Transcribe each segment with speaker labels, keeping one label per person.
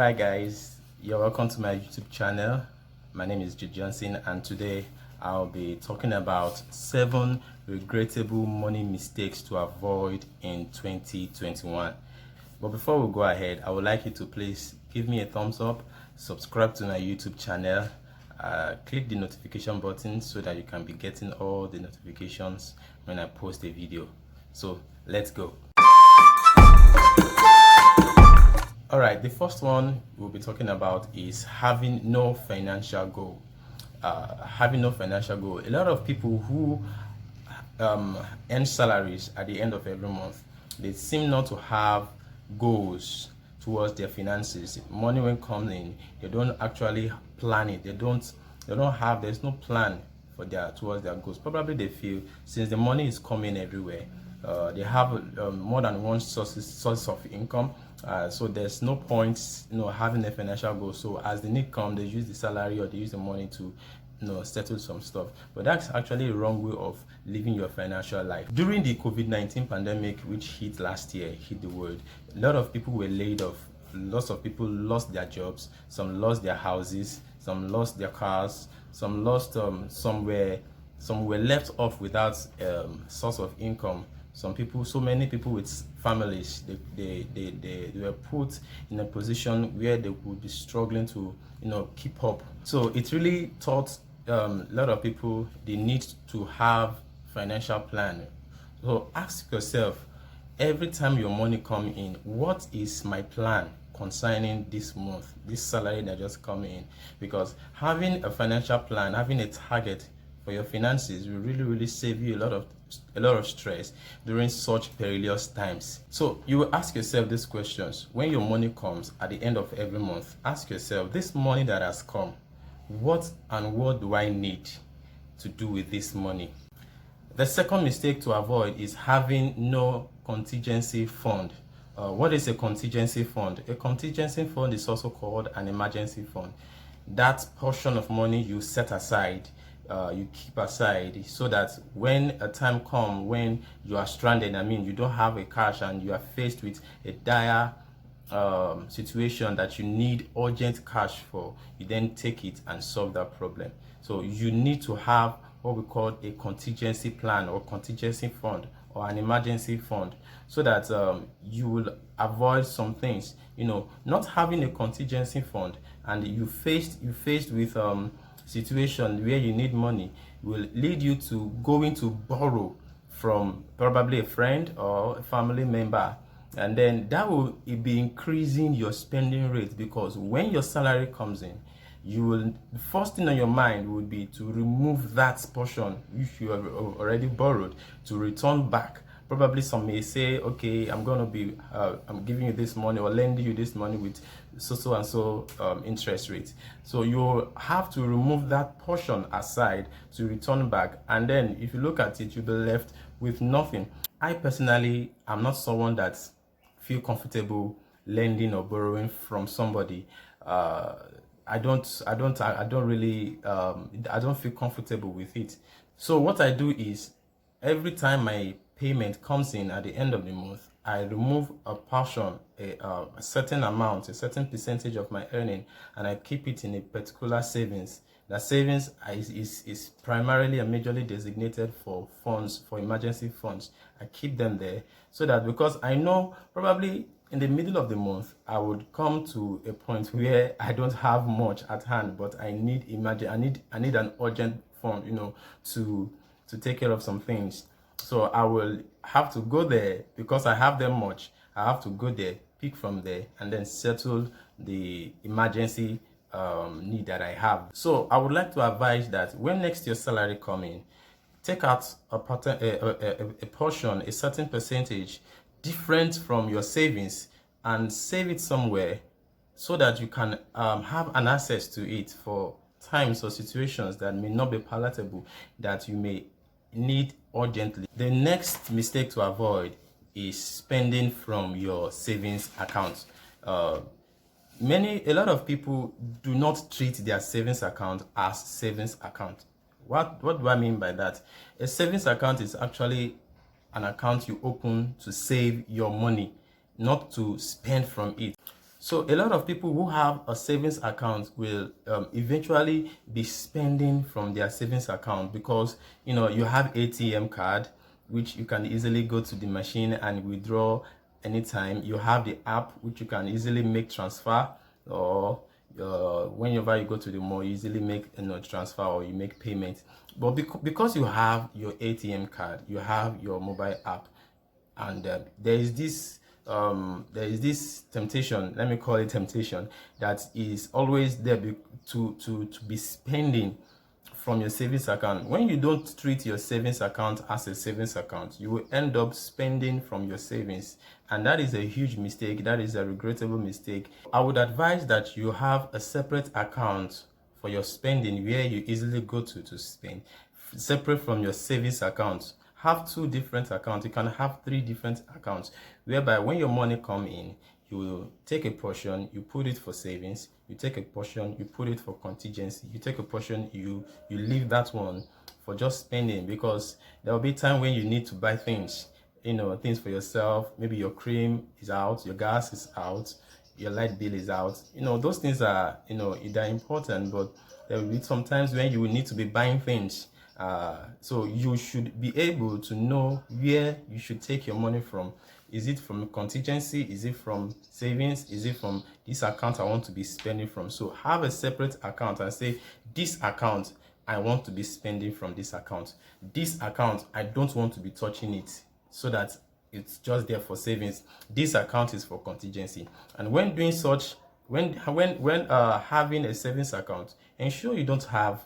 Speaker 1: Alright guys, you're welcome to my YouTube channel. My name is Jude, and today I'll be talking about 7 regrettable money mistakes to avoid in 2021. But before we go ahead, I would like you to please give me a thumbs up, subscribe to my YouTube channel, click the notification button so that you can be getting all the notifications when I post a video. So let's go. Alright, the first one we'll be talking about is having no financial goal. Having no financial goal. A lot of people who earn salaries at the end of every month, they seem not to have goals towards their finances. Money when comes in, they don't actually plan it. There's no plan for towards their goals. Probably they feel since the money is coming everywhere, they have more than one source of income, so there's no point having a financial goal. So as the need comes, they use the salary or they use the money to settle some stuff. But that's actually a wrong way of living your financial life. During the COVID-19 pandemic, which hit last year, hit the world, a lot of people were laid off. Lots of people lost their jobs. Some lost their houses. Some lost their cars. Some lost some were left off without source of income. So many people with families, they were put in a position where they would be struggling to keep up. So it really taught a lot of people the need to have financial plan. So ask yourself, every time your money come in, what is my plan concerning this month, this salary that just come in? Because having a financial plan, having a target for your finances will really save you a lot of stress during such perilous times. So you will ask yourself these questions when your money comes at the end of every month. Ask yourself, this money that has come, what do I need to do with this money? The second mistake to avoid is having no contingency fund. What is a contingency fund? A contingency fund is also called an emergency fund. That portion of money you set aside, you keep aside, so that when a time comes when you are stranded, you don't have a cash and you are faced with a dire situation that you need urgent cash for, you then take it and solve that problem. So you need to have what we call a contingency plan or contingency fund or an emergency fund, so that you will avoid some things. Not having a contingency fund and you faced with situation where you need money will lead you to going to borrow from probably a friend or a family member, and then that will be increasing your spending rate, because when your salary comes in, the first thing on your mind would be to remove that portion if you have already borrowed, to return back. Probably some may say, okay, I'm giving you this money or lending you this money with so and so interest rate. So you have to remove that portion aside to return back, and then if you look at it, you'll be left with nothing. I personally am not someone that feel comfortable lending or borrowing from somebody. I don't feel comfortable with it. So what I do is, every time my payment comes in at the end of the month, I remove a portion, a certain amount, a certain percentage of my earning, and I keep it in a particular savings. That savings is primarily and majorly designated for funds, for emergency funds. I keep them there so that, because I know probably in the middle of the month I would come to a point where I don't have much at hand, but I need an urgent fund, to take care of some things. So I will have to go there, because I have them much. I have to go there, pick from there, and then settle the emergency need that I have. So I would like to advise that when next your salary come in, take out a portion, a certain percentage different from your savings, and save it somewhere so that you can have an access to it for times or situations that may not be palatable, that you may need urgently. The next mistake to avoid is spending from your savings account. A lot of people do not treat their savings account as savings account. What do I mean by that? A savings account is actually an account you open to save your money, not to spend from it. So a lot of people who have a savings account will eventually be spending from their savings account, because you have ATM card, which you can easily go to the machine and withdraw anytime. You have the app, which you can easily make transfer, or whenever you go to the mall, you easily make transfer, or you make payment. But because you have your ATM card, you have your mobile app, and there is this temptation, let me call it temptation, that is always there to be spending from your savings account. When you don't treat your savings account as a savings account, you will end up spending from your savings, and that is a huge mistake. That is a regrettable mistake. I would advise that you have a separate account for your spending, where you easily go to spend, separate from your savings account. Have two different accounts. You can have three different accounts, whereby when your money come in, you will take a portion, you put it for savings, you take a portion, you put it for contingency, you take a portion, you leave that one for just spending, because there will be time when you need to buy things, things for yourself. Maybe your cream is out, your gas is out, your light bill is out. Those things are, they're important, but there will be some times when you will need to be buying things. So you should be able to know where you should take your money from. Is it from contingency? Is it from savings? Is it from this account I want to be spending from? So have a separate account and say, this account I want to be spending from this account. This account I don't want to be touching it, so that it's just there for savings. This account is for contingency. And when doing such, when having a savings account, ensure you don't have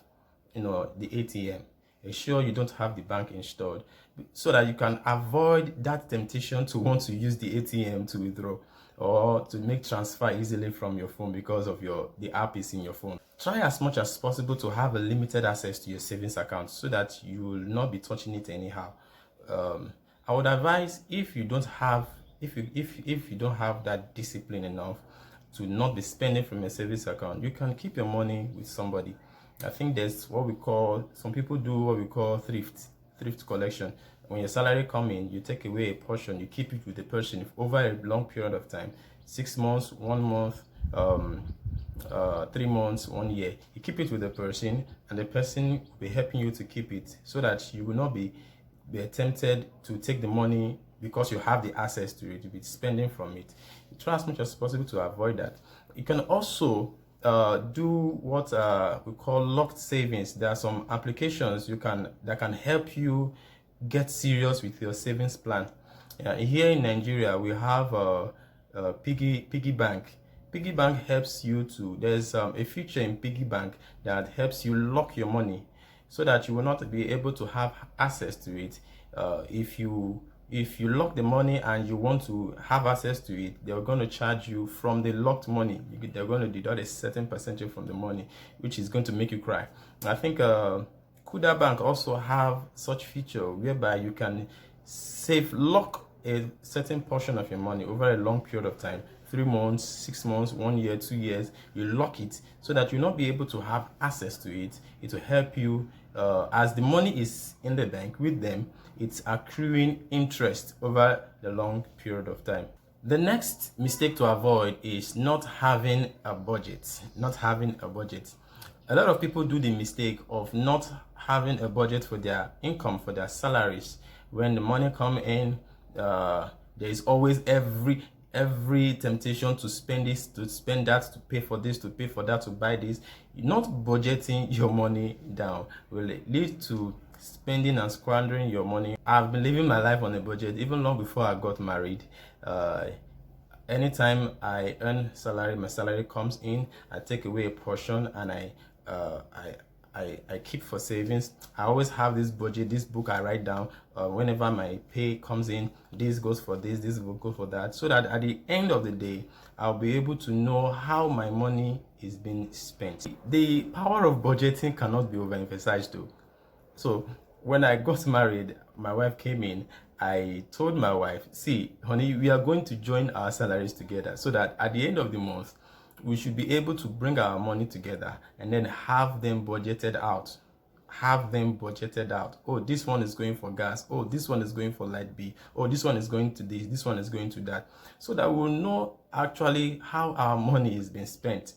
Speaker 1: the ATM. Ensure you don't have the bank installed, so that you can avoid that temptation to want to use the ATM to withdraw, or to make transfer easily from your phone, because of the app is in your phone. Try as much as possible to have a limited access to your savings account, so that you will not be touching it anyhow. I would advise, if you don't have that discipline enough to not be spending from your savings account, you can keep your money with somebody. I think there's some people do what we call thrift collection. When your salary come in, you take away a portion, you keep it with the person over a long period of time, 6 months, 1 month, 3 months, 1 year. You keep it with the person, and the person will be helping you to keep it, so that you will not be tempted to take the money, because you have the access to it, to be spending from it. You try as much as possible to avoid that. You can also do what we call locked savings. There are some applications that can help you get serious with your savings plan. Here in Nigeria, we have piggy bank. Piggy bank helps you to. There's a feature in piggy bank that helps you lock your money, so that you will not be able to have access to it. If you lock the money and you want to have access to it, they're going to charge you from the locked money. They're going to deduct a certain percentage from the money, which is going to make you cry. I think Kuda Bank also have such feature, whereby you can lock a certain portion of your money over a long period of time, 3 months, 6 months, 1 year, 2 years. You lock it, so that you'll not be able to have access to it. It will help you, as the money is in the bank with them, it's accruing interest over the long period of time. The next mistake to avoid is not having a budget. A lot of people do the mistake of not having a budget for their income, for their salaries. When the money come in, there is always every temptation to spend this, to spend that, to pay for this, to pay for that, to buy this. Not budgeting your money down will lead to spending and squandering your money. I've been living my life on a budget even long before I got married. Anytime I earn salary, my salary comes in, I take away a portion, and I keep for savings. I always have this budget, this book I write down. Whenever my pay comes in, this goes for this will go for that, so that at the end of the day, I'll be able to know how my money is being spent. The power of budgeting cannot be overemphasized though. So when I got married, my wife came in. I told my wife, see, honey, we are going to join our salaries together, so that at the end of the month, we should be able to bring our money together and then have them budgeted out. have them budgeted out. Oh, this one is going for gas. Oh, this one is going for light bill. Oh, this one is going to this one is going to that, so that we'll know actually how our money is being spent.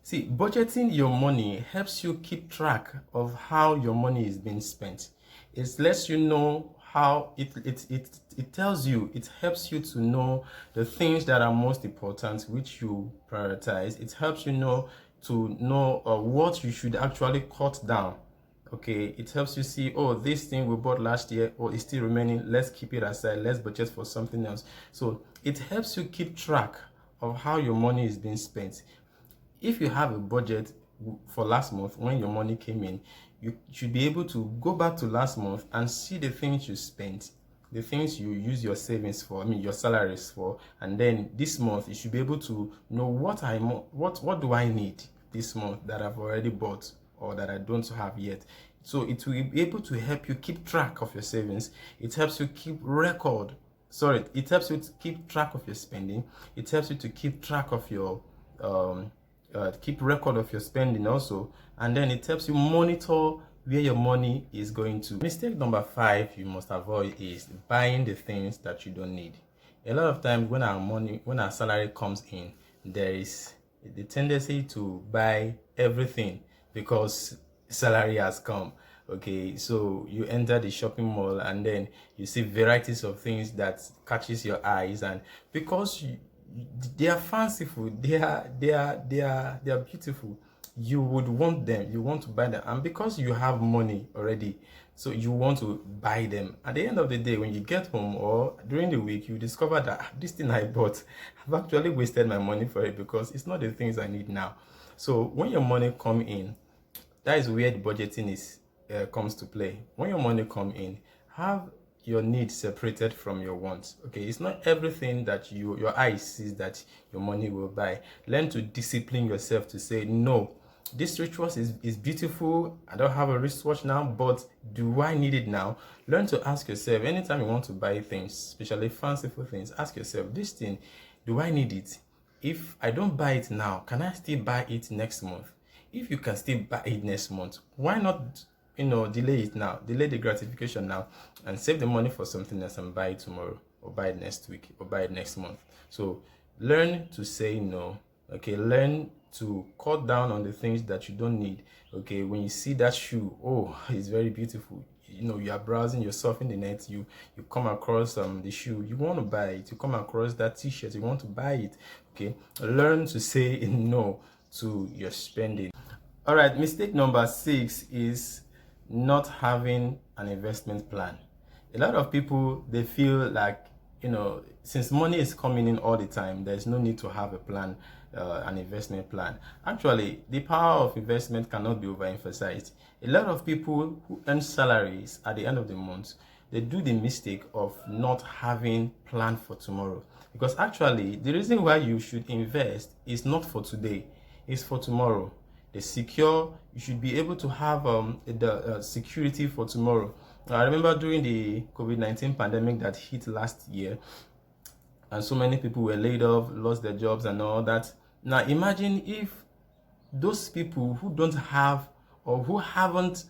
Speaker 1: See, budgeting your money helps you keep track of how your money is being spent. It lets you know how it tells you, it helps you to know the things that are most important, which you prioritize. It helps you know what you should actually cut down. Okay, it helps you see, oh, this thing we bought last year, or is still remaining, let's keep it aside, let's budget for something else. So it helps you keep track of how your money is being spent. If you have a budget for last month, when your money came in, you should be able to go back to last month and see the things you spent, the things you use your savings for, your salaries for, and then this month you should be able to know what do I need this month that I've already bought or that I don't have yet. So it will be able to help you keep track of your savings. It helps you keep record. Sorry, it helps you to keep track of your spending. It helps you to keep track of your keep record of your spending also, and then it helps you monitor where your money is going to. Mistake number 5 you must avoid is buying the things that you don't need. A lot of times when our salary comes in, there is the tendency to buy everything because salary has come. Okay, so you enter the shopping mall and then you see varieties of things that catches your eyes, and because they are fanciful, they are beautiful, you would want them, you want to buy them, and because you have money already, so you want to buy them. At the end of the day, when you get home or during the week, you discover that this thing I bought, I've actually wasted my money for it because it's not the things I need now. So when your money come in, that is where the budgeting is comes to play. When your money come in, have your needs separated from your wants. Okay, it's not everything that your eyes sees that your money will buy. Learn to discipline yourself to say, no, this wristwatch is beautiful, I don't have a wristwatch now, but do I need it now? Learn to ask yourself, anytime you want to buy things, especially fanciful things, ask yourself, this thing, do I need it? If I don't buy it now, can I still buy it next month? If you can still buy it next month, why not delay it now, delay the gratification now, and save the money for something else and buy it tomorrow, or buy it next week, or buy it next month. So learn to say no. Okay, learn to cut down on the things that you don't need. Okay, when you see that shoe, oh, it's very beautiful, you are browsing, you're surfing the net, you come across the shoe, you want to buy it. You come across that t-shirt, you want to buy it. Okay, learn to say no to your spending. All right, mistake number 6 is not having an investment plan. A lot of people, they feel like, since money is coming in all the time, there's no need to have a plan, an investment plan. Actually, the power of investment cannot be overemphasized. A lot of people who earn salaries at the end of the month, they do the mistake of not having plan for tomorrow. Because actually, the reason why you should invest is not for today, it's for tomorrow. You should be able to have the security for tomorrow. I remember during the COVID-19 pandemic that hit last year, and so many people were laid off, lost their jobs and all that. Now imagine if those people who don't have, or who haven't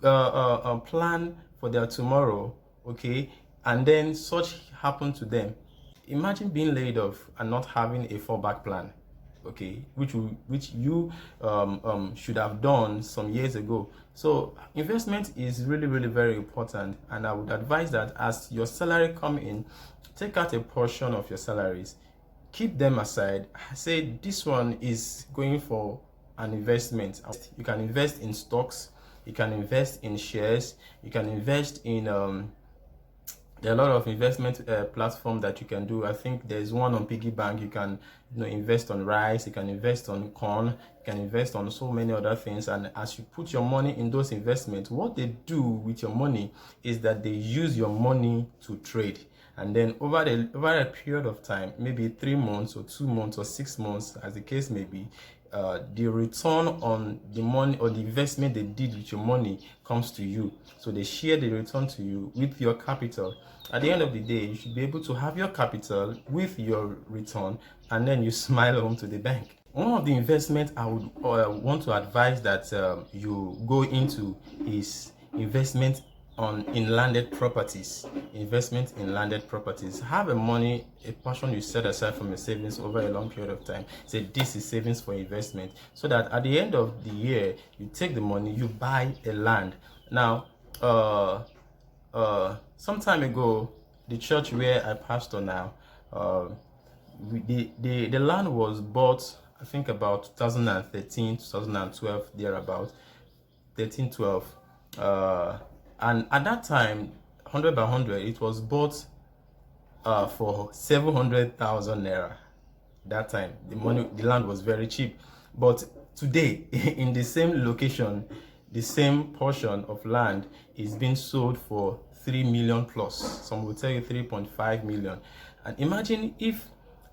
Speaker 1: a plan for their tomorrow, okay, and then such happened to them. Imagine being laid off and not having a fallback plan. Okay, which you should have done some years ago. So investment is really very important, and I would advise that as your salary come in, take out a portion of your salaries, keep them aside. Say this one is going for an investment. You can invest in stocks, you can invest in shares, you can invest in there are a lot of investment platforms that you can do. I think there's one on piggy bank. You can invest on rice, you can invest on corn, you can invest on so many other things. And as you put your money in those investments, what they do with your money is that they use your money to trade. And then over a period of time, maybe 3 months or 2 months or 6 months, as the case may be, the return on the money or the investment they did with your money comes to you. So they share the return to you with your capital. At the end of the day, you should be able to have your capital with your return, and then you smile home to the bank. One of the investments I would want to advise that you go into is investment on in landed properties. Investment in landed properties. Have a money, a portion you set aside from your savings over a long period of time. Say this is savings for investment, so that at the end of the year you take the money, you buy a land. Now, some time ago, the church where I pastor now, the land was bought, I think about 2013, 2012, thereabout, 13, 12. And at that time, 100 by 100, it was bought for 700,000 naira. That time, the land was very cheap. But today, in the same location, the same portion of land is being sold for 3 million plus. Some will tell you 3.5 million. And imagine if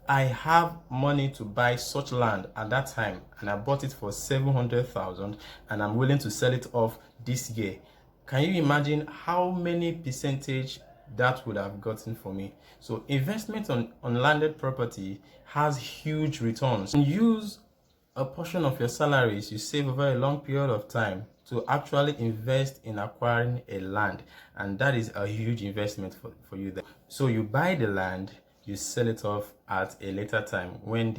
Speaker 1: I have money to buy such land at that time and I bought it for 700,000 and I'm willing to sell it off this year. Can you imagine how many percentage that would have gotten for me? So investment on landed property has huge returns. And use a portion of your salaries you save over a long period of time to actually invest in acquiring a land, and that is a huge investment for you there. So you buy the land, you sell it off at a later time when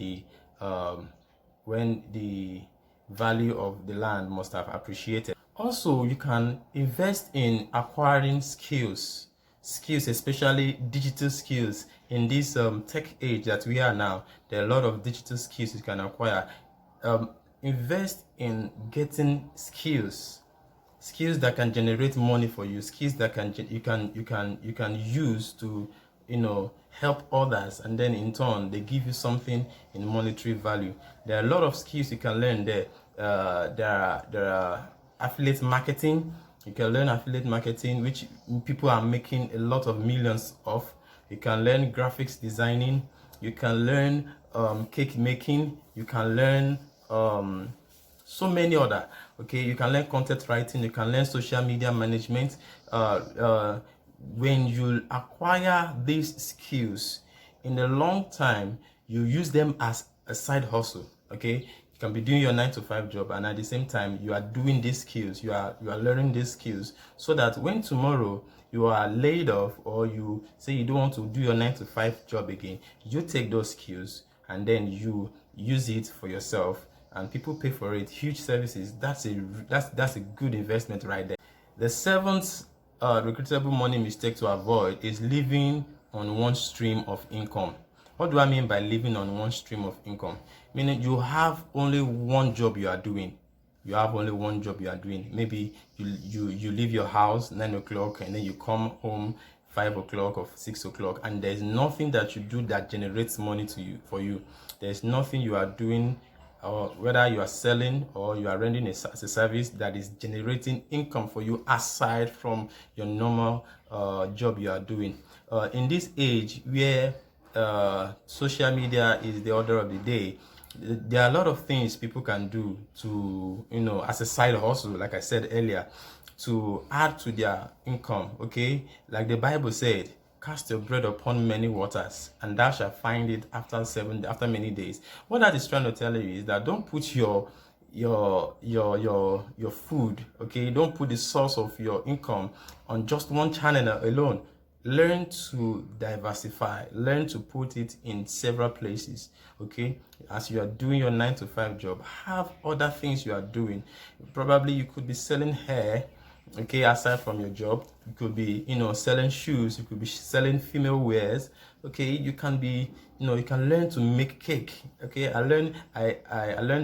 Speaker 1: the value of the land must have appreciated. Also, you can invest in acquiring skills, especially digital skills. In this tech age that we are now, there are a lot of digital skills you can acquire. Invest in getting skills that can generate money for you, skills that you can use to help others, and then in turn they give you something in monetary value. There are a lot of skills you can learn there. There are affiliate marketing. You can learn affiliate marketing, which people are making a lot of millions of. You can learn graphics designing. You can learn cake making. You can learn so many other. Okay, you can learn content writing. You can learn social media management. When you acquire these skills, in the long time you use them as a side hustle. Okay, you can be doing your 9 to 5 job, and at the same time you are doing these skills, you are learning these skills, so that when tomorrow you are laid off, or you say you don't want to do your 9 to 5 job again, you take those skills and then you use it for yourself, and people pay for it. Huge services. That's a good investment right there. The seventh regrettable money mistake to avoid is living on one stream of income. What do I mean by living on one stream of income? Meaning you have only one job you are doing. Maybe you leave your house 9 o'clock and then you come home 5 o'clock or 6 o'clock, and there's nothing that you do that generates money for you. There's nothing you are doing, or whether you are selling or you are rendering a service, that is generating income for you aside from your normal job you are doing. In this age where social media is the order of the day, there are a lot of things people can do to, as a side hustle, like I said earlier, to add to their income. Okay, like the Bible said, cast your bread upon many waters, and thou shalt find it after many days. What that is trying to tell you is that don't put your food, okay, don't put the source of your income on just one channel alone. Learn to diversify, learn to put it in several places. Okay, as you are doing your 9 to 5 job, have other things you are doing. Probably you could be selling hair, okay, aside from your job. You could be selling shoes, you could be selling female wears. Okay, you can be you can learn to make cake. Okay, I learned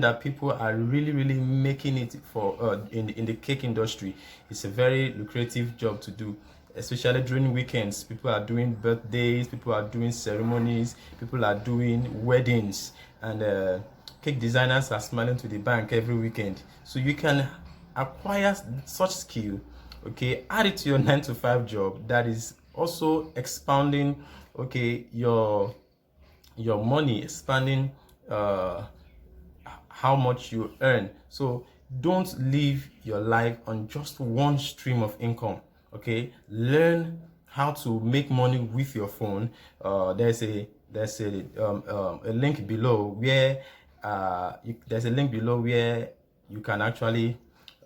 Speaker 1: that people are really making it for in the cake industry. It's a very lucrative job to do, especially during weekends. People are doing birthdays, people are doing ceremonies, people are doing weddings, and cake designers are smiling to the bank every weekend. So you can acquire such skill, okay, add it to your 9 to 5 job, that is also expanding, okay, your money, expanding how much you earn. So don't live your life on just one stream of income. Okay, learn how to make money with your phone. There's a link below where there's a link below where you can actually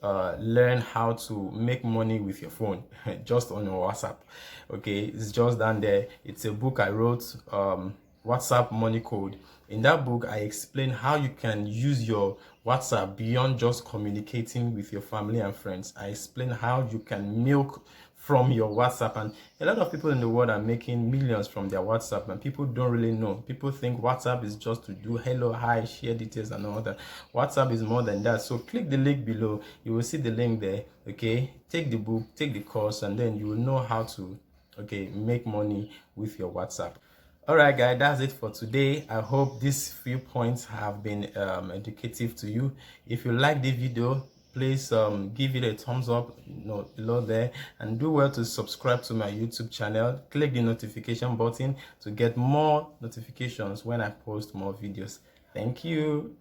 Speaker 1: learn how to make money with your phone just on your WhatsApp. Okay, it's just down there. It's a book I wrote, WhatsApp Money Code. In that book, I explain how you can use your WhatsApp beyond just communicating with your family and friends. I explain how you can milk from your WhatsApp, and a lot of people in the world are making millions from their WhatsApp, and people don't really know. People think WhatsApp is just to do hello, hi, share details and all that. WhatsApp is more than that. So click the link below. You will see the link there. Okay, take the book, take the course, and then you will know how to make money with your WhatsApp. All right, guys, that's it for today. I hope these few points have been educative to you. If you like the video, please give it a thumbs up below there, and do well to subscribe to my YouTube channel. Click the notification button to get more notifications when I post more videos. Thank you.